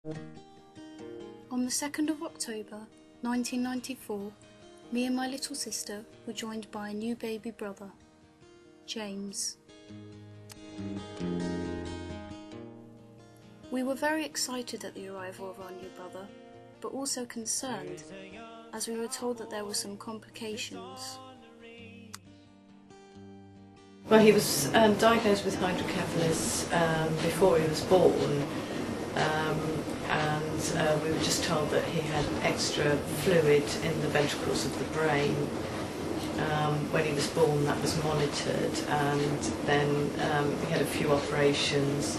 On the 2nd of October 1994, me and my little sister were joined by a new baby brother, James. We were very excited at the arrival of our new brother, but also concerned, as we were told that there were some complications. Well, he was diagnosed with hydrocephalus before he was born, and we were just told that he had extra fluid in the ventricles of the brain. When he was born, that was monitored, and then he had a few operations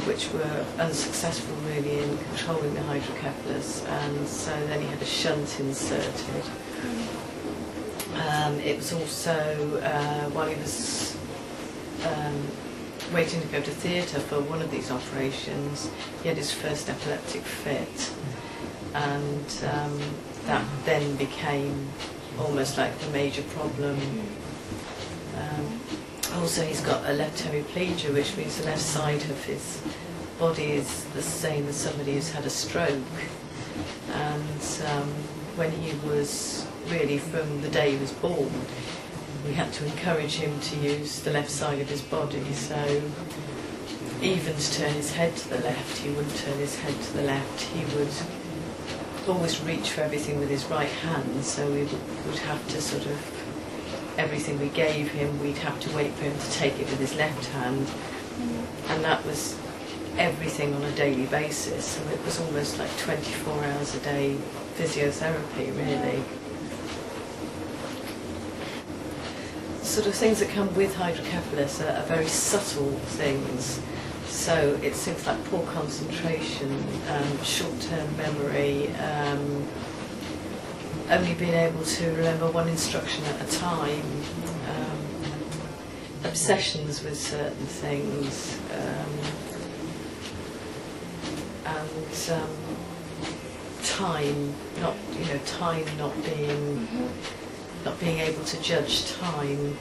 which were unsuccessful really in controlling the hydrocephalus, and so then he had a shunt inserted. It was also while he was waiting to go to theatre for one of these operations, he had his first epileptic fit, and that then became almost like the major problem. Also, he's got a left hemiplegia, which means the left side of his body is the same as somebody who's had a stroke. And when he was really, from the day he was born, we had to encourage him to use the left side of his body. So even to turn his head to the left, he wouldn't turn his head to the left. He would always reach for everything with his right hand, so we would have to sort of, everything we gave him, we'd have to wait for him to take it with his left hand. And that was everything on a daily basis, so it was almost like 24 hours a day physiotherapy, really. Sort of things that come with hydrocephalus are very subtle things. So it's things like poor concentration, short-term memory, only being able to remember one instruction at a time, obsessions with certain things, and time not being able to judge time.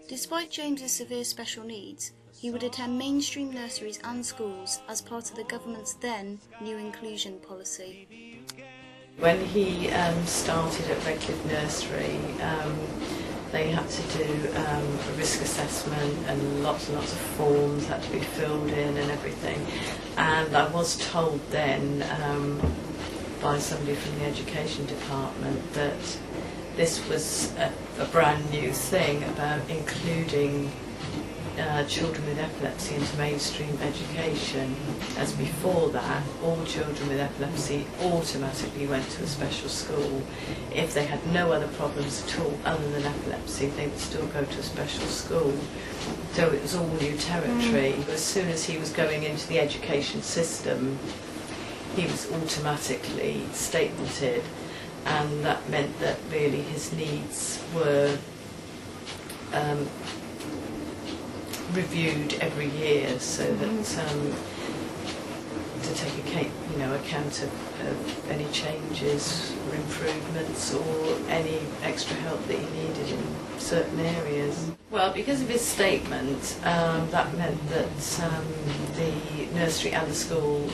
Despite James's severe special needs, he would attend mainstream nurseries and schools as part of the government's then new inclusion policy. When he started at Redcliffe Nursery, they had to do a risk assessment, and lots of forms had to be filled in and everything. And I was told then by somebody from the education department that this was a brand new thing about including children with epilepsy into mainstream education, as before that all children with epilepsy automatically went to a special school. If they had no other problems at all other than epilepsy, they would still go to a special school. So it was all new territory. As soon as he was going into the education system, he was automatically statemented, and that meant that really his needs were reviewed every year, so that to take account of any changes or improvements or any extra help that he needed in certain areas. Well, because of his statement, that meant that the nursery and the school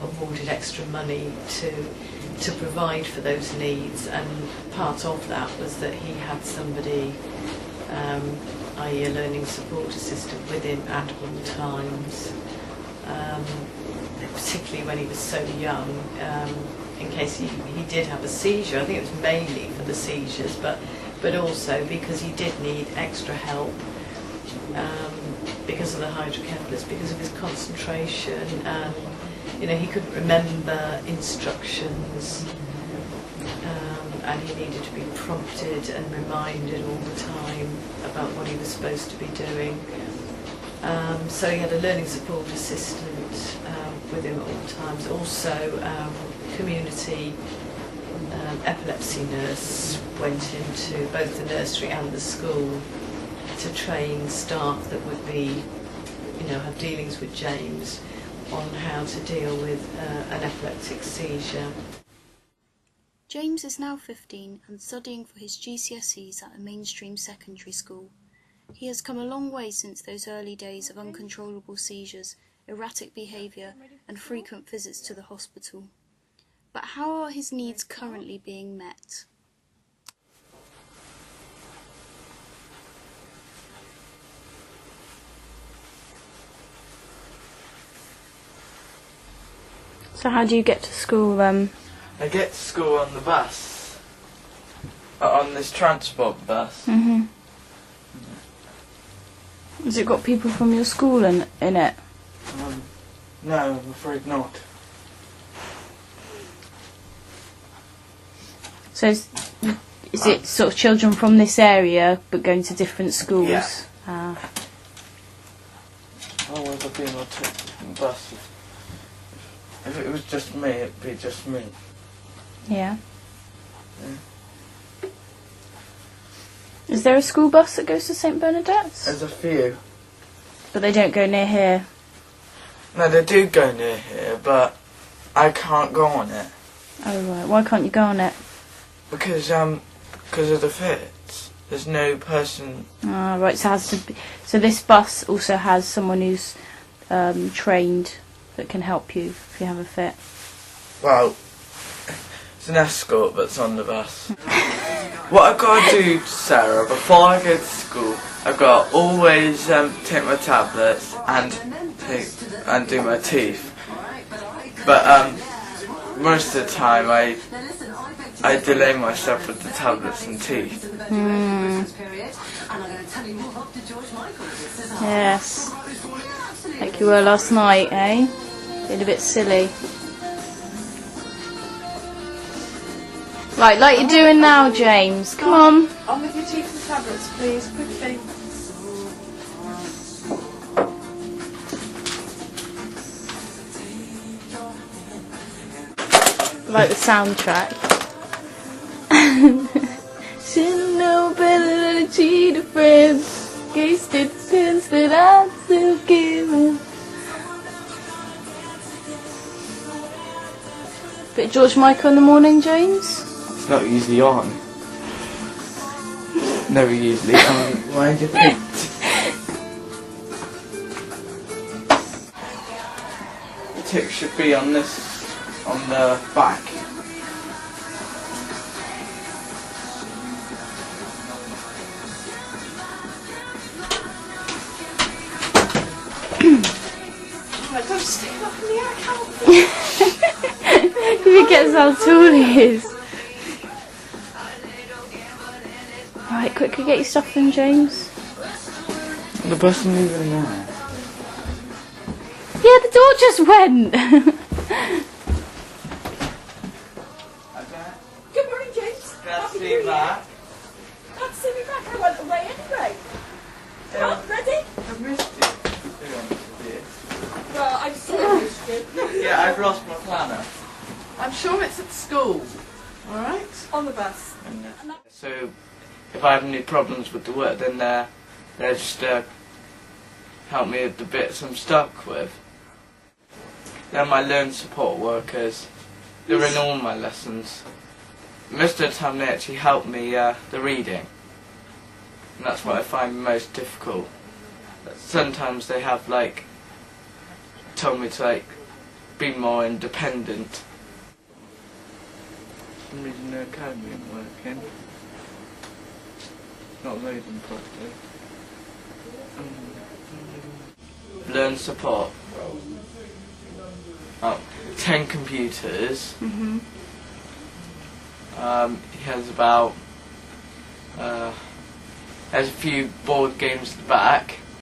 awarded extra money to provide for those needs, and part of that was that he had somebody, i.e. a learning support assistant, with him at all times, particularly when he was so young, in case he did have a seizure. I think it was mainly for the seizures, but also because he did need extra help because of the hydrocephalus, because of his concentration, and he couldn't remember instructions, and he needed to be prompted and reminded all the time about what he was supposed to be doing. So he had a learning support assistant with him at all times. Also, community epilepsy nurse went into both the nursery and the school to train staff that would be, have dealings with James on how to deal with an epileptic seizure. James is now 15 and studying for his GCSEs at a mainstream secondary school. He has come a long way since those early days of uncontrollable seizures, erratic behaviour and frequent visits to the hospital. But how are his needs currently being met? So how do you get to school then? I get to school on the bus. On this transport bus. Mhm. Has it got people from your school in it? No, I'm afraid not. So is it sort of children from this area but going to different schools? Yeah. Ah. Otherwise I'd be on a different bus. If it was just me, it'd be just me. Yeah. Yeah. Is there a school bus that goes to St Bernadette's? There's a few. But they don't go near here. No, they do go near here, but I can't go on it. Oh right. Why can't you go on it? Because of the fits. There's no person. Ah, right. So this bus also has someone who's trained that can help you if you have a fit. Well, it's an escort that's on the bus. What I've got to do, Sarah, before I go to school, I've got to always take my tablets and do my teeth. But most of the time I delay myself with the tablets and teeth. Yes. Like you were last night, eh? Being a bit silly. Right, like you're doing now, James. Come on. On with your teeth and tablets, please, quickly. Like the soundtrack. Should know better than to cheat a friend. Wasted sins that I'm still giving. Bit George Michael in the morning, James? It's not usually on. Never usually on. Why do you think? The tip should be on the back. Don't stick up in the air, can't If he gets how tall he is. Right, quickly get your stuff in, James. The bus isn't even there. Yeah, the door just went. Good morning, James. Glad to see you back. Glad to see me back. I went away anyway. Oh, ready? I've missed you. To be honest with Well, I'm sorry, Christian. you. Yeah, I've lost my planner. I'm sure it's at school. Alright? On the bus. So, if I have any problems with the work, then they're just help me with the bits I'm stuck with. They're my learn support workers. They're in all my lessons. Most of the time they actually help me the reading. And that's what I find most difficult. Sometimes they have told me to be more independent. For some reason the academy isn't working. It's not loading properly. Learn support. 10 computers. Mm-hmm. He has about there's a few board games at the back.